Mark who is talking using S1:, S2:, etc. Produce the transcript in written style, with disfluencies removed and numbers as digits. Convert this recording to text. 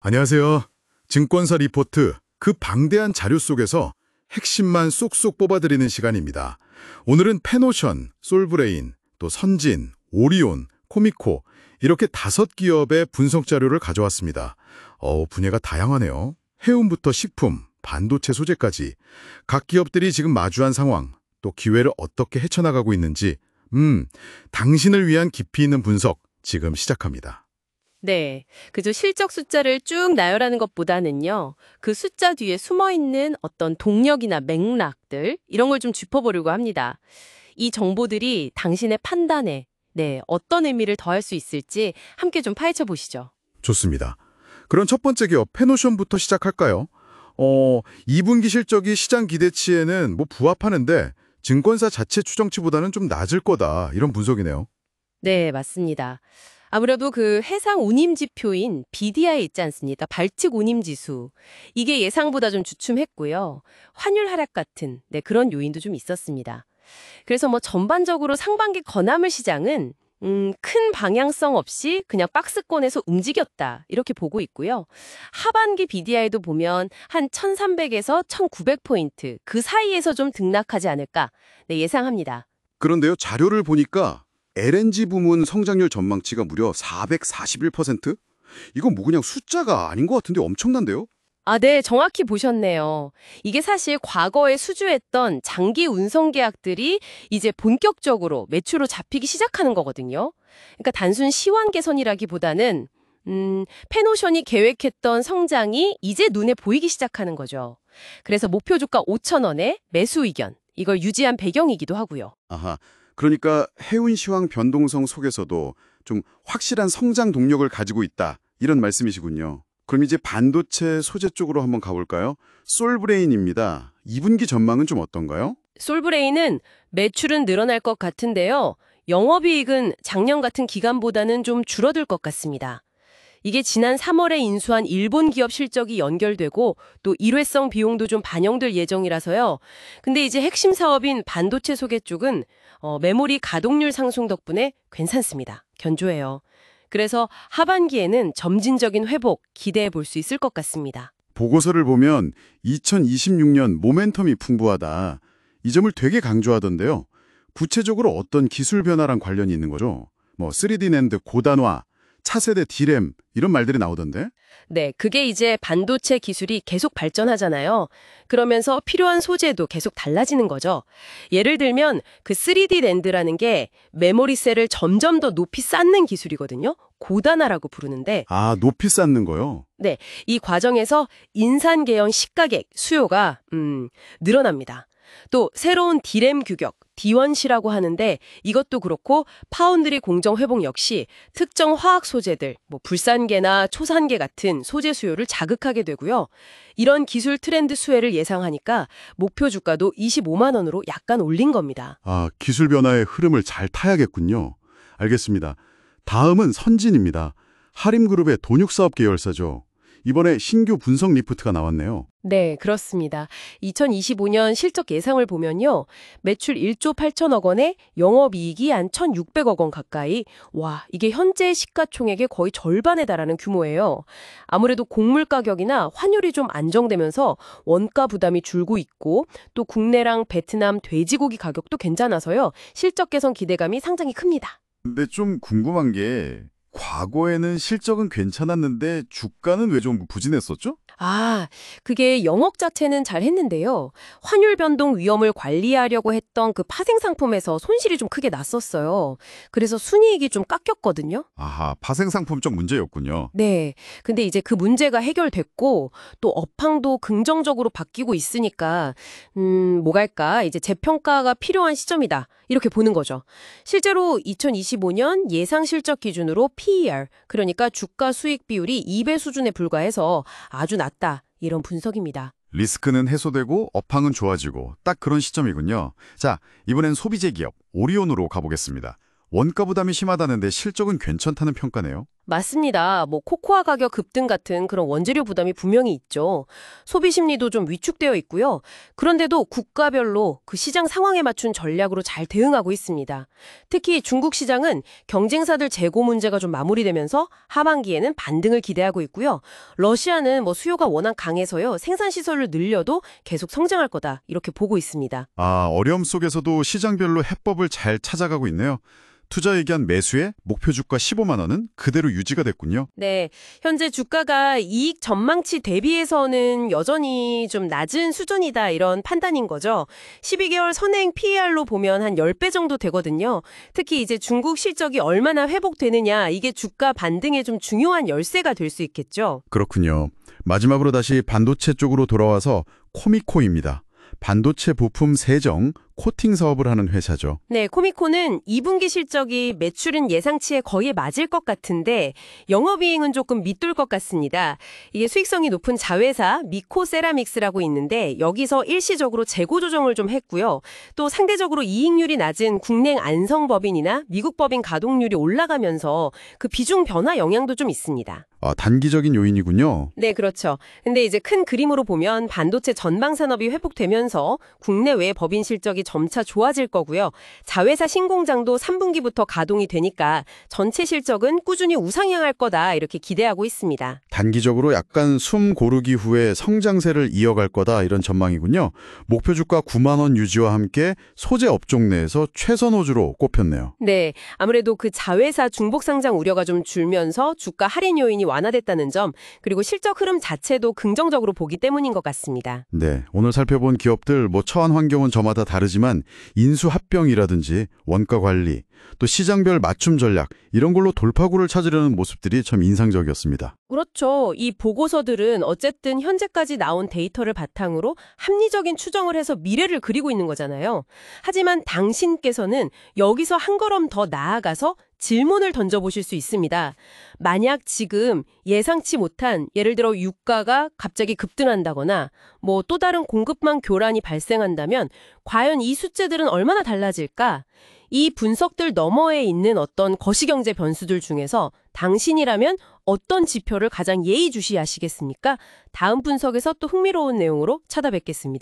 S1: 안녕하세요. 증권사 리포트, 그 방대한 자료 속에서 핵심만 쏙쏙 뽑아드리는 시간입니다. 오늘은 페노션, 솔브레인, 또 선진, 오리온, 코미코 이렇게 5기업의 분석 자료를 가져왔습니다. 분야가 다양하네요. 해운부터 식품, 반도체 소재까지 각 기업들이 지금 마주한 상황, 또 기회를 어떻게 헤쳐나가고 있는지 당신을 위한 깊이 있는 분석 지금 시작합니다.
S2: 네, 그저 실적 숫자를 쭉 나열하는 것보다는요, 그 숫자 뒤에 숨어있는 어떤 동력이나 맥락들, 이런 걸 좀 짚어보려고 합니다. 이 정보들이 당신의 판단에, 어떤 의미를 더할 수 있을지 함께 좀 파헤쳐 보시죠.
S1: 좋습니다. 그럼 첫 번째 기업 페노션부터 시작할까요? 2분기 실적이 시장 기대치에는 부합하는데 증권사 자체 추정치보다는 좀 낮을 거다 이런 분석이네요.
S2: 네, 맞습니다. 아무래도 그 해상 운임 지표인 BDI 있지 않습니까? 발칙 운임 지수. 이게 예상보다 좀 주춤했고요. 환율 하락 같은 그런 요인도 좀 있었습니다. 그래서 전반적으로 상반기 건화물 시장은 큰 방향성 없이 그냥 박스권에서 움직였다. 이렇게 보고 있고요. 하반기 BDI도 보면 한 1300에서 1900포인트 그 사이에서 좀 등락하지 않을까 예상합니다.
S3: 그런데요, 자료를 보니까 LNG 부문 성장률 전망치가 무려 441%? 이건 그냥 숫자가 아닌 것 같은데 엄청난데요?
S2: 네, 정확히 보셨네요. 이게 사실 과거에 수주했던 장기 운송 계약들이 이제 본격적으로 매출로 잡히기 시작하는 거거든요. 그러니까 단순 시황 개선이라기보다는 페노션이 계획했던 성장이 이제 눈에 보이기 시작하는 거죠. 그래서 목표 주가 5,000원에 매수 의견, 이걸 유지한 배경이기도 하고요.
S3: 아하, 그러니까 해운 시황 변동성 속에서도 좀 확실한 성장 동력을 가지고 있다, 이런 말씀이시군요. 그럼 이제 반도체 소재 쪽으로 한번 가볼까요? 솔브레인입니다. 2분기 전망은 좀 어떤가요?
S2: 솔브레인은 매출은 늘어날 것 같은데요. 영업이익은 작년 같은 기간보다는 좀 줄어들 것 같습니다. 이게 지난 3월에 인수한 일본 기업 실적이 연결되고 또 일회성 비용도 좀 반영될 예정이라서요. 근데 이제 핵심 사업인 반도체 소재 쪽은 메모리 가동률 상승 덕분에 괜찮습니다. 견조해요. 그래서 하반기에는 점진적인 회복 기대해 볼 수 있을 것 같습니다.
S3: 보고서를 보면 2026년 모멘텀이 풍부하다, 이 점을 되게 강조하던데요. 구체적으로 어떤 기술 변화랑 관련이 있는 거죠? 3D 낸드 고단화, 차세대 D램 이런 말들이 나오던데?
S2: 네, 그게 이제 반도체 기술이 계속 발전하잖아요. 그러면서 필요한 소재도 계속 달라지는 거죠. 예를 들면 그 3D 낸드라는 게 메모리 셀을 점점 더 높이 쌓는 기술이거든요. 고단화라고 부르는데
S3: 높이 쌓는 거요?
S2: 네, 이 과정에서 인산 계열 시가객 수요가 늘어납니다. 또 새로운 D램 규격, D1C라고 하는데 이것도 그렇고 파운드리 공정 회복 역시 특정 화학 소재들, 불산계나 초산계 같은 소재 수요를 자극하게 되고요. 이런 기술 트렌드 수혜를 예상하니까 목표 주가도 25만 원으로 약간 올린 겁니다.
S3: 기술 변화의 흐름을 잘 타야겠군요. 알겠습니다. 다음은 선진입니다. 하림그룹의 돈육사업 계열사죠. 이번에 신규 분석 리포트가 나왔네요.
S2: 네, 그렇습니다. 2025년 실적 예상을 보면요. 매출 1조 8천억 원에 영업이익이 한 1,600억 원 가까이. 와, 이게 현재 시가총액의 거의 절반에 달하는 규모예요. 아무래도 곡물 가격이나 환율이 좀 안정되면서 원가 부담이 줄고 있고 또 국내랑 베트남 돼지고기 가격도 괜찮아서요. 실적 개선 기대감이 상당히 큽니다.
S3: 근데 좀 궁금한 게 과거에는 실적은 괜찮았는데 주가는 왜 좀 부진했었죠?
S2: 그게 영업 자체는 잘 했는데요. 환율 변동 위험을 관리하려고 했던 그 파생 상품에서 손실이 좀 크게 났었어요. 그래서 순이익이 좀 깎였거든요.
S3: 파생 상품 쪽 문제였군요.
S2: 네. 근데 이제 그 문제가 해결됐고 또 업황도 긍정적으로 바뀌고 있으니까 뭐랄까 이제 재평가가 필요한 시점이다. 이렇게 보는 거죠. 실제로 2025년 예상 실적 기준으로 PER, 그러니까 주가 수익 비율이 2배 수준에 불과해서 아주 낮다. 이런 분석입니다.
S3: 리스크는 해소되고 업황은 좋아지고 딱 그런 시점이군요. 자, 이번엔 소비재 기업 오리온으로 가보겠습니다. 원가 부담이 심하다는데 실적은 괜찮다는 평가네요.
S2: 맞습니다. 코코아 가격 급등 같은 그런 원재료 부담이 분명히 있죠. 소비 심리도 좀 위축되어 있고요. 그런데도 국가별로 그 시장 상황에 맞춘 전략으로 잘 대응하고 있습니다. 특히 중국 시장은 경쟁사들 재고 문제가 좀 마무리되면서 하반기에는 반등을 기대하고 있고요. 러시아는 수요가 워낙 강해서요. 생산 시설을 늘려도 계속 성장할 거다. 이렇게 보고 있습니다.
S3: 어려움 속에서도 시장별로 해법을 잘 찾아가고 있네요. 투자 얘기한 매수의 목표 주가 15만 원은 그대로 유지가 됐군요.
S2: 네, 현재 주가가 이익 전망치 대비해서는 여전히 좀 낮은 수준이다 이런 판단인 거죠. 12개월 선행 PER로 보면 한 10배 정도 되거든요. 특히 이제 중국 실적이 얼마나 회복되느냐 이게 주가 반등에 좀 중요한 열쇠가 될 수 있겠죠.
S3: 그렇군요. 마지막으로 다시 반도체 쪽으로 돌아와서 코미코입니다. 반도체 부품 세정, 코팅 사업을 하는 회사죠.
S2: 네, 코미코는 2분기 실적이 매출은 예상치에 거의 맞을 것 같은데 영업이익은 조금 밑돌 것 같습니다. 이게 수익성이 높은 자회사 미코세라믹스라고 있는데 여기서 일시적으로 재고 조정을 좀 했고요. 또 상대적으로 이익률이 낮은 국내 안성법인이나 미국 법인 가동률이 올라가면서 그 비중 변화 영향도 좀 있습니다.
S3: 단기적인 요인이군요.
S2: 네, 그렇죠. 근데 이제 큰 그림으로 보면 반도체 전방 산업이 회복되면서 국내외 법인 실적이 점차 좋아질 거고요. 자회사 신공장도 3분기부터 가동이 되니까 전체 실적은 꾸준히 우상향할 거다 이렇게 기대하고 있습니다.
S3: 단기적으로 약간 숨 고르기 후에 성장세를 이어갈 거다 이런 전망이군요. 목표 주가 9만 원 유지와 함께 소재 업종 내에서 최선 호주로 꼽혔네요.
S2: 네, 아무래도 그 자회사 중복 상장 우려가 좀 줄면서 주가 할인 요인이 완화됐다는 점, 그리고 실적 흐름 자체도 긍정적으로 보기 때문인 것 같습니다.
S3: 네, 오늘 살펴본 기업들 처한 환경은 저마다 다르지만 인수합병이라든지 원가 관리, 또 시장별 맞춤 전략 이런 걸로 돌파구를 찾으려는 모습들이 참 인상적이었습니다.
S2: 그렇죠. 이 보고서들은 어쨌든 현재까지 나온 데이터를 바탕으로 합리적인 추정을 해서 미래를 그리고 있는 거잖아요. 하지만 당신께서는 여기서 한 걸음 더 나아가서 질문을 던져보실 수 있습니다. 만약 지금 예상치 못한 예를 들어 유가가 갑자기 급등한다거나 또 다른 공급망 교란이 발생한다면 과연 이 숫자들은 얼마나 달라질까? 이 분석들 너머에 있는 어떤 거시경제 변수들 중에서 당신이라면 어떤 지표를 가장 예의주시하시겠습니까? 다음 분석에서 또 흥미로운 내용으로 찾아뵙겠습니다.